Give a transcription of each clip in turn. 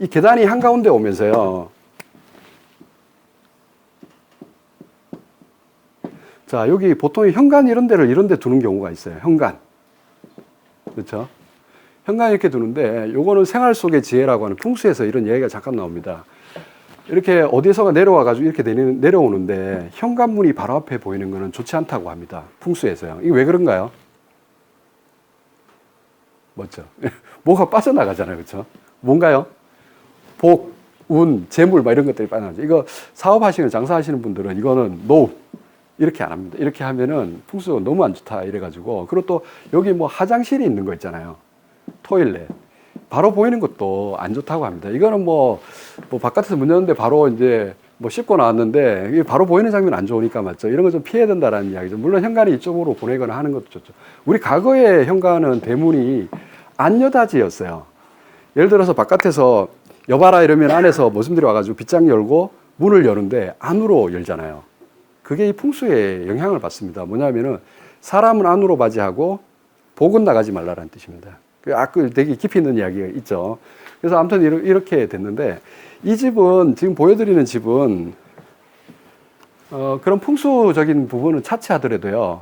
이 계단이 한가운데 오면서요. 자, 여기 보통 현관 이런 데 두는 경우가 있어요. 현관. 그렇죠? 현관 이렇게 두는데, 요거는 생활 속의 지혜라고 하는 풍수에서 이런 얘기가 잠깐 나옵니다. 이렇게 어디서가 내려와가지고 이렇게 내려오는데, 현관문이 바로 앞에 보이는 거는 좋지 않다고 합니다. 풍수에서요. 이게 왜 그런가요? 맞죠? 뭐가 빠져나가잖아요. 그렇죠? 뭔가요? 복, 운, 재물, 막 이런 것들이 빠져나가죠. 이거 사업하시는, 장사하시는 분들은 이거는 노, 이렇게 안 합니다. 이렇게 하면은 풍수가 너무 안 좋다 이래가지고. 그리고 또 여기 뭐 화장실이 있는 거 있잖아요. 토일렛. 바로 보이는 것도 안 좋다고 합니다. 이거는 뭐 바깥에서 문 열는데 바로 이제 뭐 씻고 나왔는데 이게 바로 보이는 장면 안 좋으니까 맞죠. 이런 거 좀 피해야 된다라는 이야기죠. 물론 현관이 이쪽으로 보내거나 하는 것도 좋죠. 우리 과거의 현관은 대문이 안여닫이였어요. 예를 들어서 바깥에서 여봐라 이러면 안에서 모습들이 와가지고 빗장 열고 문을 여는데 안으로 열잖아요. 그게 이 풍수에 영향을 받습니다. 뭐냐면은 사람은 안으로 맞이하고 복은 나가지 말라라는 뜻입니다. 되게 깊이 있는 이야기가 있죠. 그래서 아무튼 이렇게 됐는데 이 집은 지금 보여드리는 집은 그런 풍수적인 부분은 차치하더라도요.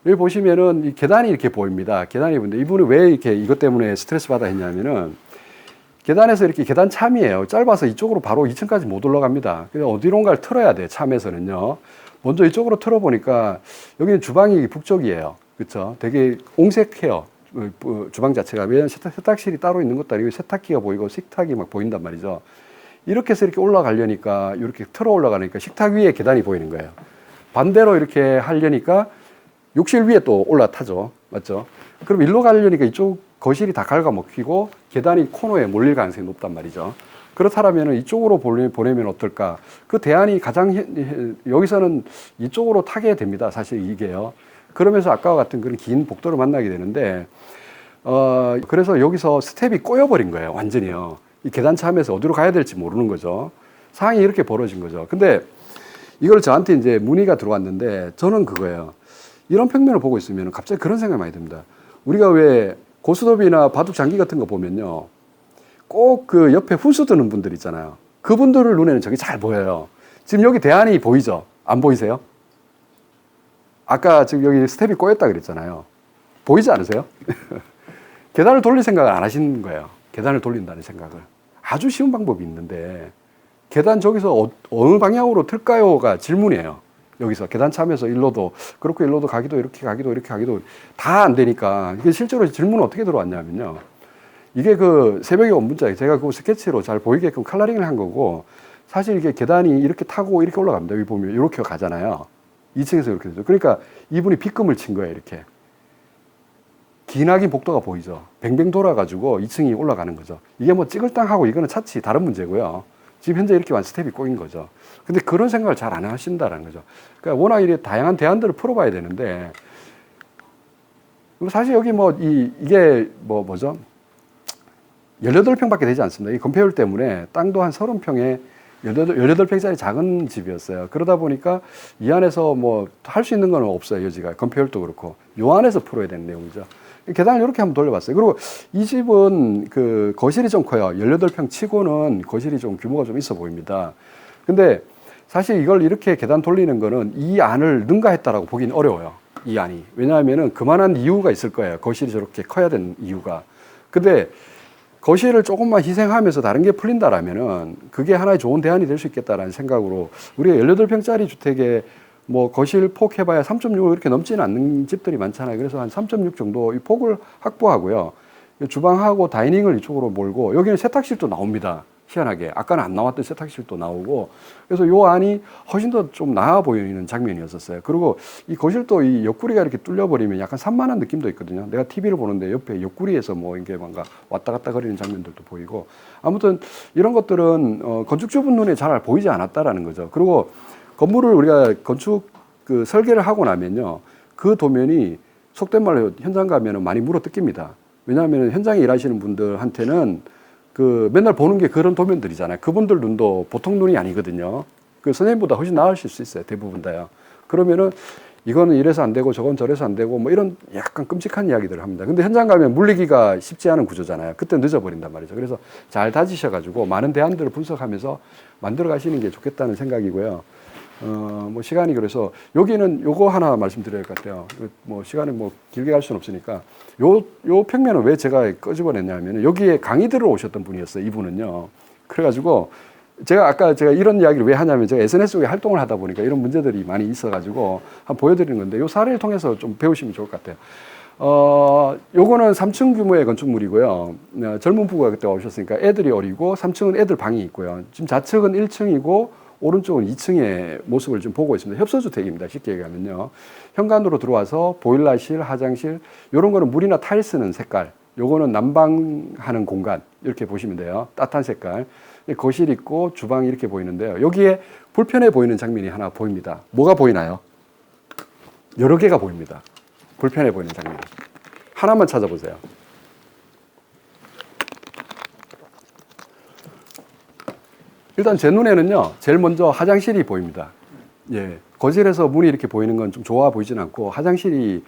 여기 보시면은 이 계단이 이렇게 보입니다. 계단이 보이는데 이분이 왜 이렇게 이것 때문에 스트레스 받아 했냐면은 계단에서 이렇게 계단 참이에요. 짧아서 이쪽으로 바로 2층까지 못 올라갑니다. 그래서 어디론가를 틀어야 돼. 참에서는요. 먼저 이쪽으로 틀어보니까 여기는 주방이 북쪽이에요. 그렇죠? 되게 옹색해요. 주방 자체가. 왜냐하면 세탁실이 따로 있는 것도 아니고 세탁기가 보이고 식탁이 막 보인단 말이죠. 이렇게 해서 이렇게 올라가려니까 이렇게 틀어 올라가니까 식탁 위에 계단이 보이는 거예요. 반대로 이렇게 하려니까 욕실 위에 또 올라타죠. 맞죠? 그럼 일로 가려니까 이쪽 거실이 다 갉아먹히고 계단이 코너에 몰릴 가능성이 높단 말이죠. 그렇다면 이쪽으로 보내면 어떨까? 그 대안이 여기서는 이쪽으로 타게 됩니다. 사실 이게요. 그러면서 아까와 같은 그런 긴 복도를 만나게 되는데, 그래서 여기서 스텝이 꼬여버린 거예요. 완전히요. 이 계단 참에서 어디로 가야 될지 모르는 거죠. 상황이 이렇게 벌어진 거죠. 근데 이걸 저한테 이제 문의가 들어왔는데, 저는 그거예요. 이런 평면을 보고 있으면 갑자기 그런 생각이 많이 듭니다. 우리가 왜 고스톱이나 바둑 장기 같은 거 보면요. 꼭 그 옆에 훈수 드는 분들 있잖아요. 그분들 눈에는 저게 잘 보여요. 지금 여기 대안이 보이죠? 안 보이세요? 아까 지금 여기 스텝이 꼬였다 그랬잖아요. 보이지 않으세요? 계단을 돌릴 생각을 안 하시는 거예요. 계단을 돌린다는 생각을. 아주 쉬운 방법이 있는데 계단 저기서 어느 방향으로 틀까요가 질문이에요. 여기서 계단 참에서 일로도 그렇고 일로도 가기도 이렇게 가기도 다 안 되니까 이게 실제로 질문은 어떻게 들어왔냐면요. 이게 그 새벽에 온 문자, 제가 그 스케치로 잘 보이게끔 컬러링을 한 거고, 사실 이게 계단이 이렇게 타고 이렇게 올라갑니다. 여기 보면 이렇게 가잖아요. 2층에서 이렇게 되죠. 그러니까 이분이 빗금을 친 거예요, 이렇게. 기나긴 복도가 보이죠. 뱅뱅 돌아가지고 2층이 올라가는 거죠. 이게 뭐 찌글땅하고 이거는 차치 다른 문제고요. 지금 현재 이렇게 완 스텝이 꼬인 거죠. 근데 그런 생각을 잘 안 하신다는 거죠. 그러니까 워낙 이렇게 다양한 대안들을 풀어봐야 되는데, 사실 여기 이게 뭐죠? 18평밖에 되지 않습니다. 이 건폐율 때문에 땅도 한 30평에 18평짜리 작은 집이었어요. 그러다 보니까 이 안에서 뭐 할 수 있는 건 없어요. 여지가. 건폐율도 그렇고. 요 안에서 풀어야 되는 내용이죠. 계단을 이렇게 한번 돌려봤어요. 그리고 이 집은 그 거실이 좀 커요. 18평 치고는 거실이 좀 규모가 좀 있어 보입니다. 근데 사실 이걸 이렇게 계단 돌리는 거는 이 안을 능가했다라고 보기는 어려워요. 이 안이. 왜냐하면은 그만한 이유가 있을 거예요. 거실이 저렇게 커야 되는 이유가. 근데 거실을 조금만 희생하면서 다른 게 풀린다라면은 그게 하나의 좋은 대안이 될 수 있겠다라는 생각으로 우리가 18평짜리 주택에 뭐 거실 폭 해봐야 3.6 이렇게 넘지는 않는 집들이 많잖아요. 그래서 한 3.6 정도 이 폭을 확보하고요. 주방하고 다이닝을 이쪽으로 몰고 여기는 세탁실도 나옵니다. 희한하게. 아까는 안 나왔던 세탁실도 나오고. 그래서 요 안이 훨씬 더 좀 나아 보이는 장면이었었어요. 그리고 이 거실도 이 옆구리가 이렇게 뚫려버리면 약간 산만한 느낌도 있거든요. 내가 TV를 보는데 옆에 옆구리에서 뭐 이게 뭔가 왔다 갔다 거리는 장면들도 보이고. 아무튼 이런 것들은 건축주분 눈에 잘 보이지 않았다라는 거죠. 그리고 건물을 우리가 건축 그 설계를 하고 나면요. 그 도면이 속된 말로 현장 가면은 많이 물어 뜯깁니다. 왜냐하면 현장에 일하시는 분들한테는 그 맨날 보는 게 그런 도면들이잖아요. 그분들 눈도 보통 눈이 아니거든요. 그 선생님보다 훨씬 나으실 수 있어요. 대부분 다요. 그러면은 이거는 이래서 안 되고 저건 저래서 안 되고 뭐 이런 약간 끔찍한 이야기들을 합니다. 근데 현장 가면 물리기가 쉽지 않은 구조잖아요. 그때 늦어버린단 말이죠. 그래서 잘 다지셔가지고 많은 대안들을 분석하면서 만들어 가시는 게 좋겠다는 생각이고요. 뭐 시간이 그래서 여기는 요거 하나 말씀드려야 할 것 같아요. 뭐 시간이 뭐 길게 갈 수는 없으니까 요 평면은 왜 제가 끄집어냈냐면 여기에 강의 들어 오셨던 분이었어요. 이분은요. 그래가지고 제가 이런 이야기를 왜 하냐면 제가 SNS 쪽에 활동을 하다 보니까 이런 문제들이 많이 있어가지고 한번 보여드리는 건데 요 사례를 통해서 좀 배우시면 좋을 것 같아요. 요거는 3층 규모의 건축물이고요. 젊은 부부가 그때 오셨으니까 애들이 어리고 3층은 애들 방이 있고요. 지금 좌측은 1층이고 오른쪽은 2층의 모습을 좀 보고 있습니다. 협소주택입니다. 쉽게 얘기하면요. 현관으로 들어와서 보일러실, 화장실 요런 거는 물이나 타일 쓰는 색깔. 요거는 난방하는 공간 이렇게 보시면 돼요. 따뜻한 색깔. 거실 있고 주방이 이렇게 보이는데요. 여기에 불편해 보이는 장면이 하나 보입니다. 뭐가 보이나요? 여러 개가 보입니다. 불편해 보이는 장면. 하나만 찾아보세요. 일단 제 눈에는요, 제일 먼저 화장실이 보입니다. 예. 거실에서 문이 이렇게 보이는 건 좀 좋아 보이진 않고, 화장실이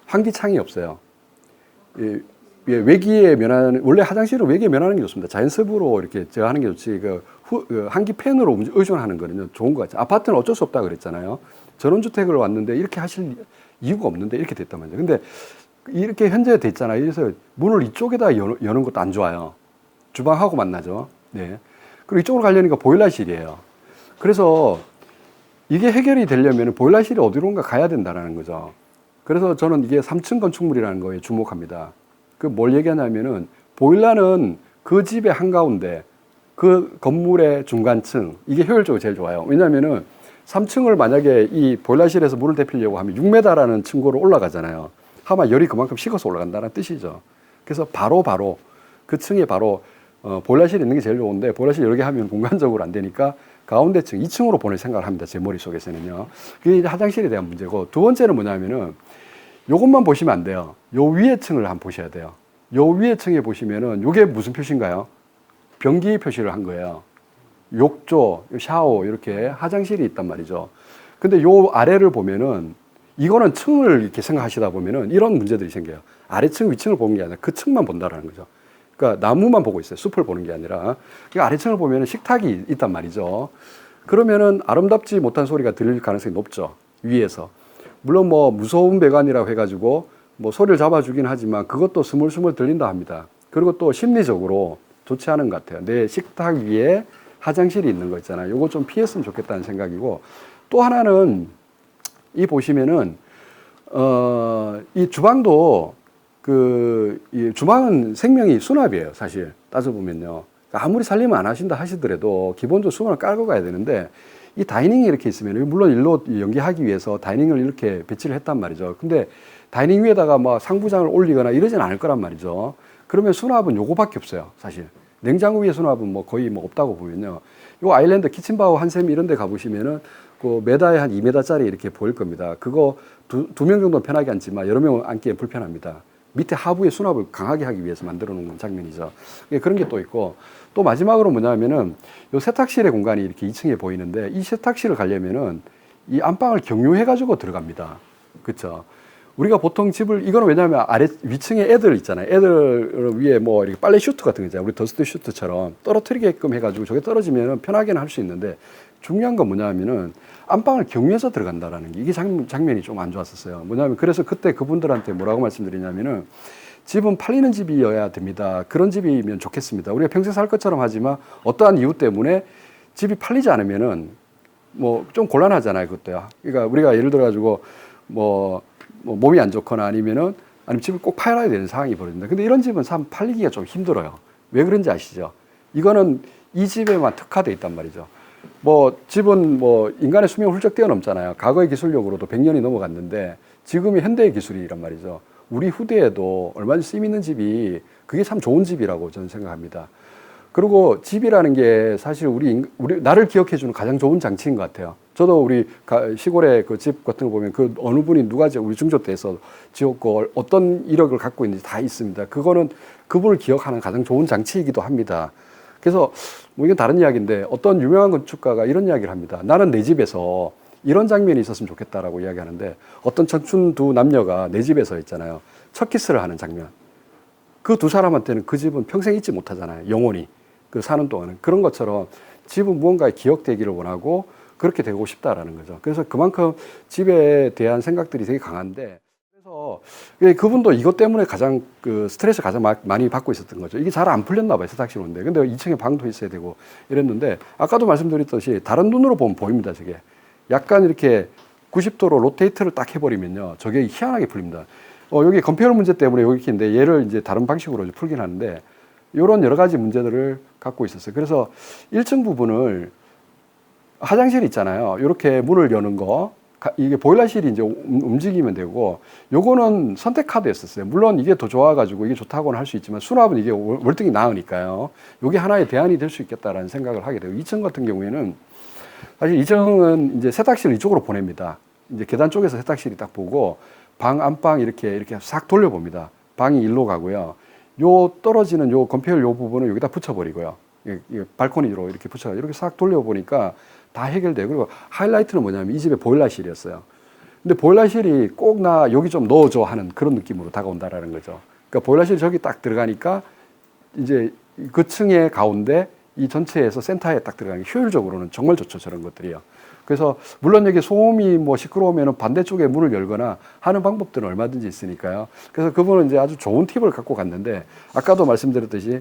환기창이 없어요. 예. 외기에 면하는, 원래 화장실은 외기에 면하는 게 좋습니다. 자연습으로 이렇게 제가 하는 게 좋지, 환기 팬으로 의존하는 거는요, 좋은 것 같아요. 아파트는 어쩔 수 없다 그랬잖아요. 전원주택을 왔는데 이렇게 하실 이유가 없는데 이렇게 됐단 말이죠. 근데 이렇게 현재 됐잖아요. 그래서 문을 이쪽에다 여는 것도 안 좋아요. 주방하고 만나죠. 네. 그리고 이쪽으로 가려니까 보일러실이에요. 그래서 이게 해결이 되려면 보일러실이 어디론가 가야 된다는 거죠. 그래서 저는 이게 3층 건축물이라는 거에 주목합니다. 그 뭘 얘기하냐면은 보일러는 그 집의 한가운데 그 건물의 중간층 이게 효율적으로 제일 좋아요. 왜냐면은 3층을 만약에 이 보일러실에서 물을 데피려고 하면 6m라는 층고로 올라가잖아요. 하면 열이 그만큼 식어서 올라간다는 뜻이죠. 그래서 바로 그 층에 바로 보일러실이 있는 게 제일 좋은데 보일러실 여러 개 하면 공간적으로 안 되니까 가운데 층 2층으로 보낼 생각을 합니다. 제 머릿속에서는요. 그게 이제 화장실에 대한 문제고 두 번째는 뭐냐면은 요것만 보시면 안 돼요. 요 위에 층을 한번 보셔야 돼요. 요 위에 층에 보시면은 요게 무슨 표시인가요? 변기 표시를 한 거예요. 욕조, 샤워 이렇게 화장실이 있단 말이죠. 근데 요 아래를 보면은 이거는 층을 이렇게 생각하시다 보면은 이런 문제들이 생겨요. 아래층, 위층을 보는 게 아니라 그 층만 본다라는 거죠. 그러니까 나무만 보고 있어요. 숲을 보는 게 아니라. 그러니까 아래층을 보면은 식탁이 있단 말이죠. 그러면은 아름답지 못한 소리가 들릴 가능성이 높죠. 위에서. 물론 뭐 무서운 배관이라고 해가지고 뭐 소리를 잡아주긴 하지만 그것도 스물스물 들린다 합니다. 그리고 또 심리적으로 좋지 않은 것 같아요. 내 식탁 위에 화장실이 있는 거 있잖아요. 요거 좀 피했으면 좋겠다는 생각이고 또 하나는 이 보시면은 이 주방도 이 주방은 생명이 수납이에요. 사실 따져보면요. 아무리 살림을 안 하신다 하시더라도 기본적으로 수건을 깔고 가야 되는데 이 다이닝이 이렇게 있으면 물론 일로 연기하기 위해서 다이닝을 이렇게 배치를 했단 말이죠. 근데 다이닝 위에다가 뭐 상부장을 올리거나 이러진 않을 거란 말이죠. 그러면 수납은 요거밖에 없어요. 사실 냉장고 위에 수납은 뭐 거의 뭐 없다고 보면요. 요 아일랜드 키친바우 한샘 이런 데 가보시면은 그 메다에 한 2m짜리 이렇게 보일 겁니다. 그거 두 명 정도 편하게 앉지만 여러 명 앉기에 불편합니다. 밑에 하부에 수납을 강하게 하기 위해서 만들어 놓은 장면이죠. 그런 게 또 있고 또 마지막으로 뭐냐면은 요 세탁실의 공간이 이렇게 2층에 보이는데 이 세탁실을 가려면은 이 안방을 경유해 가지고 들어갑니다. 그렇죠? 우리가 보통 집을 이거는 왜냐하면 위층에 애들 있잖아요. 애들 위에 뭐 이렇게 빨래 슈트 같은 거 있잖아요. 우리 더스트 슈트처럼 떨어뜨리게끔 해가지고 저게 떨어지면 편하게는 할 수 있는데 중요한 건 뭐냐면은 안방을 경유해서 들어간다라는 게 이게 장면이 좀 안 좋았었어요. 뭐냐면 그래서 그때 그분들한테 뭐라고 말씀드리냐면은 집은 팔리는 집이어야 됩니다. 그런 집이면 좋겠습니다. 우리가 평생 살 것처럼 하지만 어떠한 이유 때문에 집이 팔리지 않으면은 뭐 좀 곤란하잖아요. 그것도요. 그러니까 우리가 예를 들어 가지고 뭐 몸이 안 좋거나 아니면 집을 꼭 팔아야 되는 상황이 벌어진다. 근데 이런 집은 참 팔리기가 좀 힘들어요. 왜 그런지 아시죠? 이거는 이 집에만 특화되어 있단 말이죠. 뭐 집은 뭐 인간의 수명을 훌쩍 뛰어넘잖아요. 과거의 기술력으로도 100년이 넘어갔는데 지금이 현대의 기술이란 말이죠. 우리 후대에도 얼마나 쓰임 있는 집이 그게 참 좋은 집이라고 저는 생각합니다. 그리고 집이라는 게 사실 우리 나를 기억해주는 가장 좋은 장치인 것 같아요. 저도 우리 시골의 그 집 같은 거 보면 그 어느 분이 누가 우리 중조 때에서 지었고 어떤 이력을 갖고 있는지 다 있습니다. 그거는 그분을 기억하는 가장 좋은 장치이기도 합니다. 그래서 뭐 이건 다른 이야기인데 어떤 유명한 건축가가 이런 이야기를 합니다. 나는 내 집에서 이런 장면이 있었으면 좋겠다라고 이야기하는데 어떤 청춘 두 남녀가 내 집에서 있잖아요. 첫 키스를 하는 장면. 그 두 사람한테는 그 집은 평생 잊지 못하잖아요. 영원히. 그 사는 동안은. 그런 것처럼 집은 무언가에 기억되기를 원하고 그렇게 되고 싶다라는 거죠. 그래서 그만큼 집에 대한 생각들이 되게 강한데 그래서 그분도 이것 때문에 가장 그 스트레스 가장 많이 받고 있었던 거죠. 이게 잘 안 풀렸나 봐요. 세탁실 오는데. 근데 2층에 방도 있어야 되고 이랬는데 아까도 말씀드렸듯이 다른 눈으로 보면 보입니다. 저게. 약간 이렇게 90도로 로테이트를 딱 해버리면요. 저게 희한하게 풀립니다. 여기 건폐율 문제 때문에 여기 있는데 얘를 이제 다른 방식으로 풀긴 하는데 이런 여러 가지 문제들을 갖고 있었어요. 그래서 1층 부분을 화장실 있잖아요. 이렇게 문을 여는 거. 이게 보일러실이 이제 움직이면 되고, 요거는 선택 카드였었어요. 물론 이게 더 좋아가지고 이게 좋다고는 할 수 있지만, 수납은 이게 월등히 나으니까요. 요게 하나의 대안이 될 수 있겠다라는 생각을 하게 되고, 2층 같은 경우에는, 사실 2층은 이제 세탁실을 이쪽으로 보냅니다. 이제 계단 쪽에서 세탁실이 딱 보고, 방, 안방 이렇게 싹 돌려봅니다. 방이 일로 가고요. 요 떨어지는 요 건폐율 요 부분을 여기다 붙여버리고요. 발코니로 이렇게 붙여가지고 이렇게 싹 돌려보니까 다 해결돼요. 그리고 하이라이트는 뭐냐면 이 집에 보일러실이었어요. 근데 보일러실이 꼭 나 여기 좀 넣어줘 하는 그런 느낌으로 다가온다라는 거죠. 그러니까 보일러실이 저기 딱 들어가니까 이제 그 층의 가운데 이 전체에서 센터에 딱 들어가는 게 효율적으로는 정말 좋죠. 저런 것들이요. 그래서 물론 여기 소음이 뭐 시끄러우면 반대쪽에 문을 열거나 하는 방법들은 얼마든지 있으니까요. 그래서 그분은 이제 아주 좋은 팁을 갖고 갔는데 아까도 말씀드렸듯이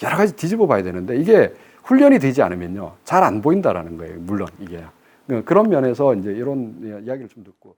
여러 가지 뒤집어 봐야 되는데 이게 훈련이 되지 않으면요. 잘 안 보인다라는 거예요. 물론 이게. 그런 면에서 이제 이런 이야기를 좀 듣고.